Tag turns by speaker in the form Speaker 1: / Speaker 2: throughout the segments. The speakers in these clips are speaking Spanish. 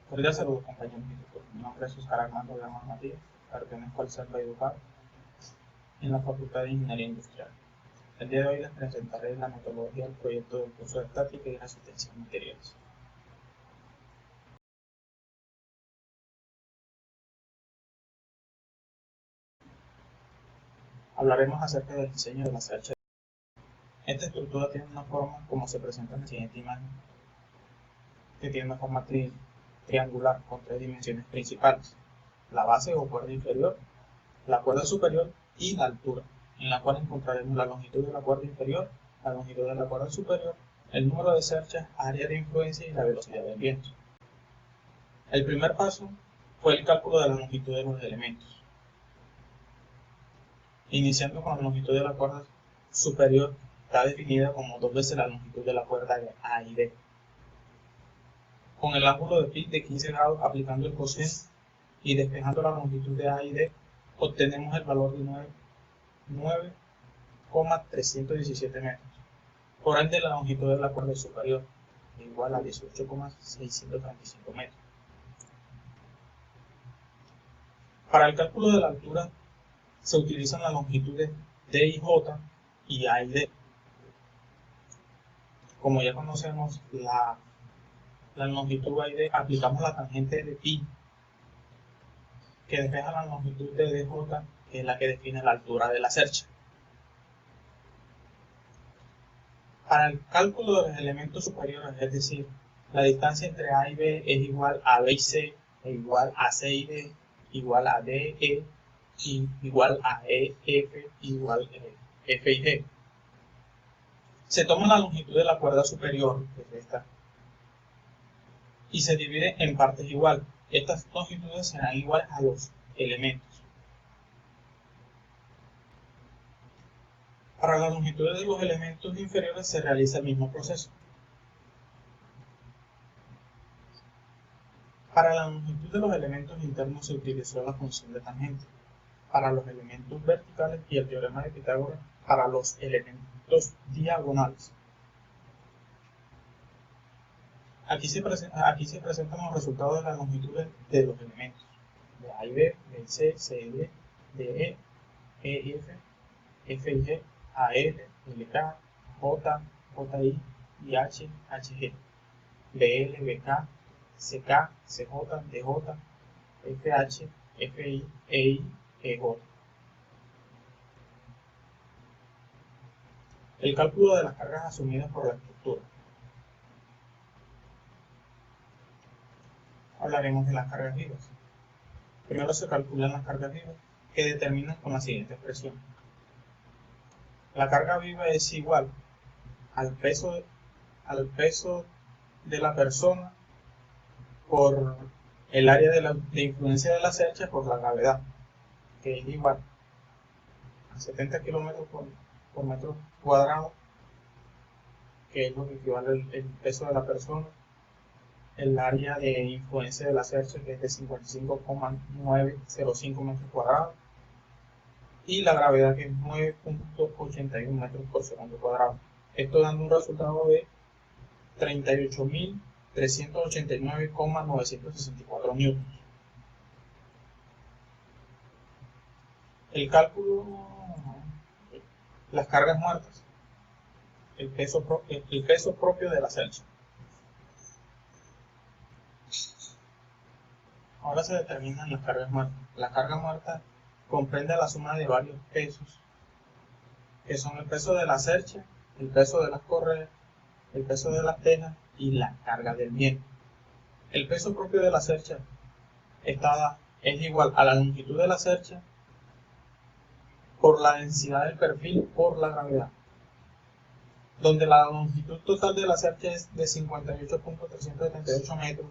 Speaker 1: Cordial saludos, compañeros y tutores. Mi nombre es Oscar Armando Ramos Matías, pertenezco al Centro Educado en la Facultad de Ingeniería Industrial. El día de hoy les presentaré la metodología del proyecto del curso de estática y resistencia a materiales. Hablaremos acerca del diseño de la cercha. Esta estructura tiene una forma como se presenta en la siguiente imagen, que tiene una forma triangular con tres dimensiones principales: la base o cuerda inferior, la cuerda superior y la altura, en la cual encontraremos la longitud de la cuerda inferior, la longitud de la cuerda superior, el número de cerchas, área de influencia y la velocidad del viento. El primer paso fue el cálculo de la longitud de los elementos, iniciando con la longitud de la cuerda superior, está definida como 2 veces la longitud de la cuerda de A y B. Con el ángulo de pi de 15 grados aplicando el coseno y despejando la longitud de A y D, obtenemos el valor de 9,317 metros. Por ende, la longitud de la cuerda superior es igual a 18,635 metros. Para el cálculo de la altura se utilizan las longitudes D y J y A y D. Como ya conocemos la longitud A y D, aplicamos la tangente de pi que despeja la longitud de DJ, que es la que define la altura de la cercha. Para el cálculo de los elementos superiores, es decir, la distancia entre A y B es igual a B y C, e igual a C y D, igual a D, E, y igual a E, F, igual a F y G. Se toma la longitud de la cuerda superior, que es esta, y se divide en partes iguales. Estas longitudes serán iguales a los elementos. Para las longitudes de los elementos inferiores se realiza el mismo proceso. Para la longitud de los elementos internos se utilizó la función de tangente. Para los elementos verticales y el teorema de Pitágoras para los elementos diagonales. Aquí se presentan los resultados de las longitudes de los elementos de A y B, B y C, C y D, D, E y F, F y G, AL, LK, J, JI y H, HG, BL, BK, CK, CJ, DJ, FH, FI, EI, EJ. El cálculo de las cargas asumidas por la estructura. Hablaremos de las cargas vivas. Primero se calculan las cargas vivas, que determinan con la siguiente expresión. La carga viva es igual al peso de la persona por el área de influencia de la cercha por la gravedad, que es igual a 70 kilómetros por metro cuadrado, que es lo que equivale el peso de la persona, el área de influencia de la cercha, que es de 55,905 metros cuadrados, y la gravedad, que es 9,81 metros por segundo cuadrado. Esto dando un resultado de 38.389,964 newtons. El cálculo, las cargas muertas, el peso propio de la cercha. Ahora se determinan las cargas muertas. La carga muerta comprende la suma de varios pesos, que son el peso de la cercha, el peso de las correas, el peso de las tejas y la carga del viento. El peso propio de la cercha es igual a la longitud de la cercha por la densidad del perfil por la gravedad, donde la longitud total de la cercha es de 58.378 metros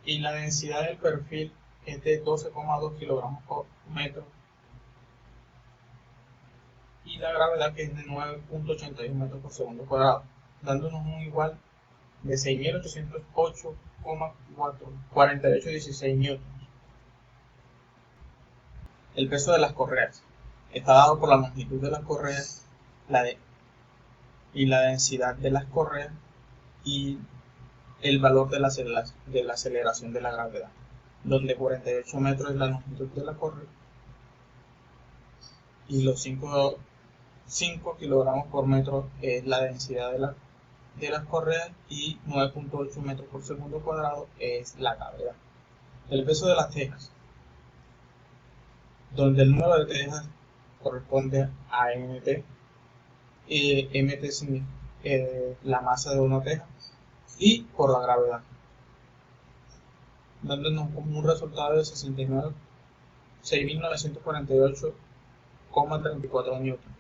Speaker 1: y la densidad del perfil es de 12,2 kilogramos por metro y la gravedad, que es de 9,81 metros por segundo cuadrado, dándonos un igual de 6.808,4816 newtons. El peso de las correas está dado por la longitud de las correas y la densidad de las correas y el valor de la aceleración de la gravedad, donde 48 metros es la longitud de la correa y los 5 kilogramos por metro es la densidad de las correas y 9.8 metros por segundo cuadrado es la gravedad. El peso de las tejas, donde el número de tejas corresponde a MT, MT significa la masa de una teja, y por la gravedad, dándonos un resultado de 6.948,34 newton.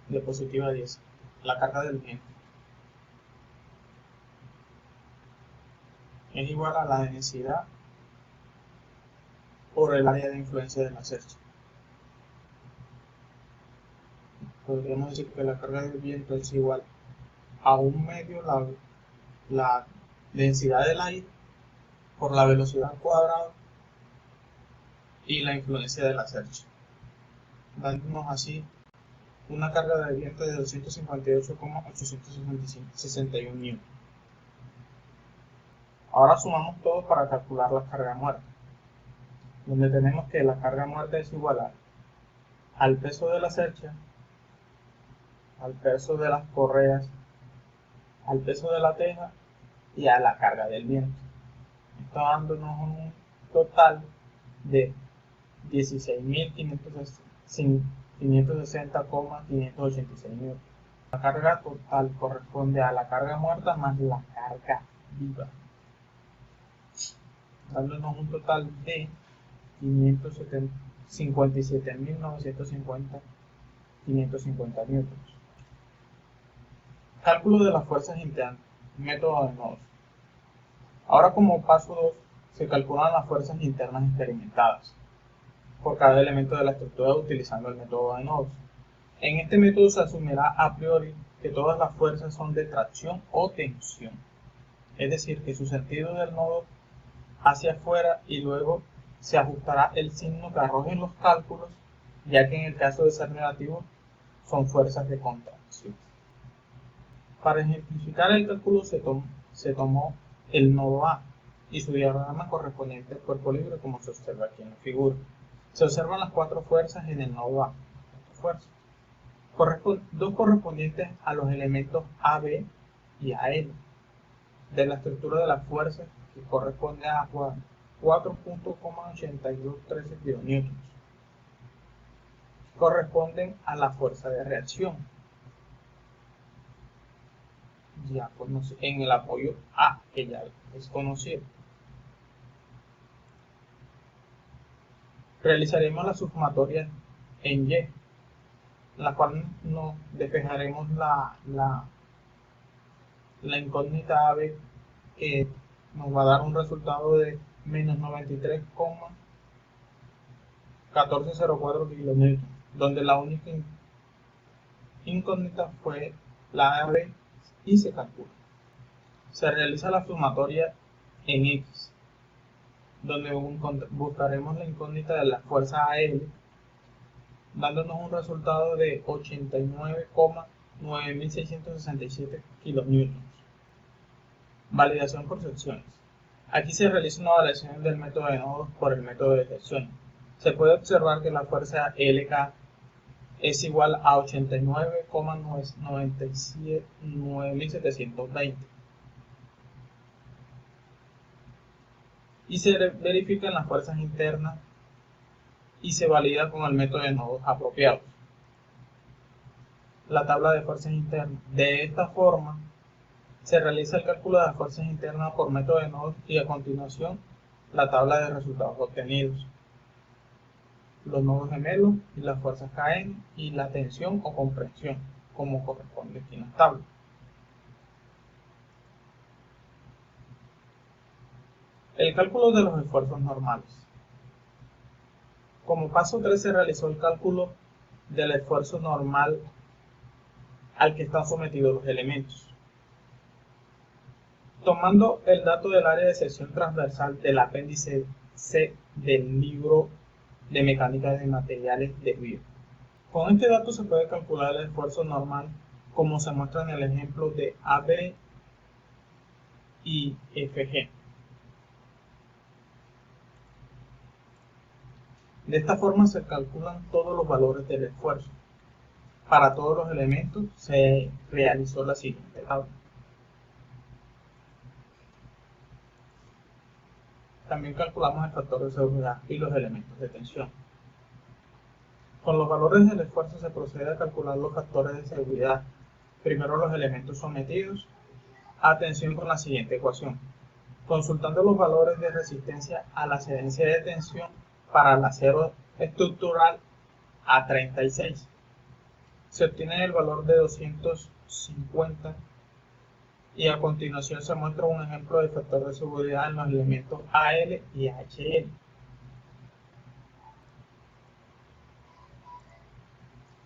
Speaker 1: Diapositiva 10. La carga del viento es igual a la densidad por el área de influencia de la cercha. Podríamos decir que la carga del viento es igual a 1/2 la densidad del aire por la velocidad al cuadrado y la influencia de la cercha, dándonos así una carga de viento de 258,861 N. Ahora sumamos todo para calcular la carga muerta, donde tenemos que la carga muerta es igual al peso de la cercha, al peso de las correas, al peso de la teja y a la carga del viento. Está dándonos un total de 16.560,586 N. La carga total corresponde a la carga muerta más la carga viva, dándonos un total de 57.950,550 newtons. Cálculo de las fuerzas internas, método de nodos. Ahora, como paso 2, se calculan las fuerzas internas experimentadas por cada elemento de la estructura utilizando el método de nodos. En este método se asumirá a priori que todas las fuerzas son de tracción o tensión, es decir, que su sentido del nodo hacia afuera, y luego se ajustará el signo que arrojen los cálculos, ya que en el caso de ser negativo son fuerzas de contracción. Para ejemplificar el cálculo se tomó el nodo A y su diagrama correspondiente al cuerpo libre, como se observa aquí en la figura. Se observan las 4 fuerzas en el nodo A. Dos correspondientes a los elementos AB y AL de la estructura de las fuerzas, que corresponde a 4.8213 kN. Corresponden a la fuerza de reacción, ya en el apoyo A, que ya es conocido. Realizaremos la sumatoria en Y, la cual nos despejaremos la incógnita AB, que nos va a dar un resultado de menos 93,1404 kN, donde la única incógnita fue la AB y se calcula. Se realiza la sumatoria en X, donde buscaremos la incógnita de la fuerza AL, dándonos un resultado de 89,9667 kN. Validación por secciones. Aquí se realiza una validación del método de nodos por el método de secciones. Se puede observar que la fuerza LK es igual a 89,9720 y se verifican las fuerzas internas y se valida con el método de nodos apropiados. La tabla de fuerzas internas. De esta forma se realiza el cálculo de las fuerzas internas por método de nodos y a continuación la tabla de resultados obtenidos, los nodos gemelos y las fuerzas KN y la tensión o comprensión, como corresponde aquí en la tabla. El cálculo de los esfuerzos normales. Como paso 3 se realizó el cálculo del esfuerzo normal al que están sometidos los elementos. Tomando el dato del área de sección transversal del apéndice C del libro de mecánica de materiales de Río, Con este dato se puede calcular el esfuerzo normal como se muestra en el ejemplo de AB y FG. De esta forma se calculan todos los valores del esfuerzo. Para todos los elementos se realizó la siguiente tabla. También calculamos el factor de seguridad y los elementos de tensión. Con los valores del esfuerzo se procede a calcular los factores de seguridad. Primero los elementos sometidos a tensión con la siguiente ecuación. Consultando los valores de resistencia a la cedencia de tensión para el acero estructural A36, se obtiene el valor de 250 y a continuación se muestra un ejemplo de factor de seguridad en los elementos AL y HL.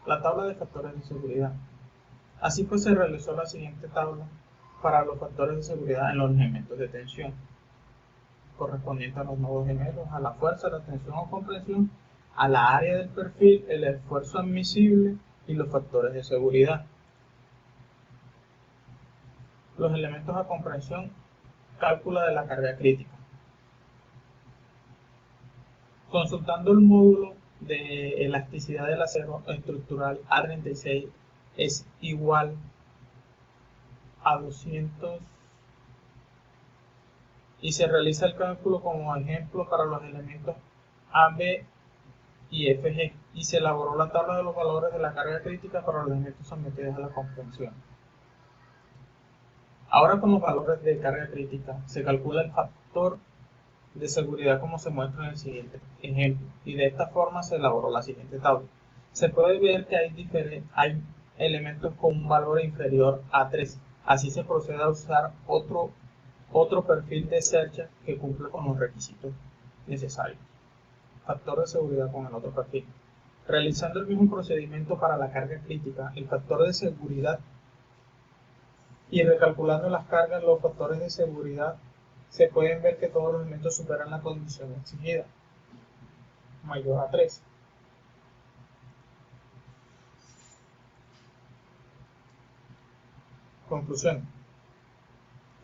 Speaker 1: La tabla de factores de seguridad. Así pues se realizó la siguiente tabla para los factores de seguridad en los elementos de tensión, correspondiente a los nodos gemelos, a la fuerza, la tensión o compresión, a la área del perfil, el esfuerzo admisible y los factores de seguridad. Los elementos a comprensión, cálculo de la carga crítica. Consultando el módulo de elasticidad del acero estructural A36 es igual a 200 y se realiza el cálculo como ejemplo para los elementos AB y FG y se elaboró la tabla de los valores de la carga crítica para los elementos sometidos a la comprensión. Ahora con los valores de carga crítica se calcula el factor de seguridad como se muestra en el siguiente ejemplo y de esta forma se elaboró la siguiente tabla. Se puede ver que hay elementos con un valor inferior a 3. Así se procede a usar otro perfil de Sercha que cumple con los requisitos necesarios. Factor de seguridad con el otro perfil. Realizando el mismo procedimiento para la carga crítica, el factor de seguridad y recalculando las cargas, los factores de seguridad, se pueden ver que todos los elementos superan la condición exigida, mayor a 3. Conclusión.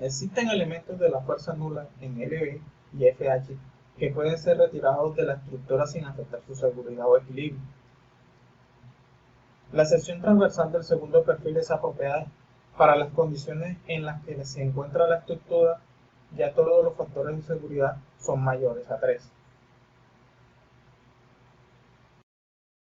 Speaker 1: Existen elementos de la fuerza nula en LB y FH que pueden ser retirados de la estructura sin afectar su seguridad o equilibrio. La sección transversal del segundo perfil es apropiada para las condiciones en las que se encuentra la estructura, ya todos los factores de seguridad son mayores a 3.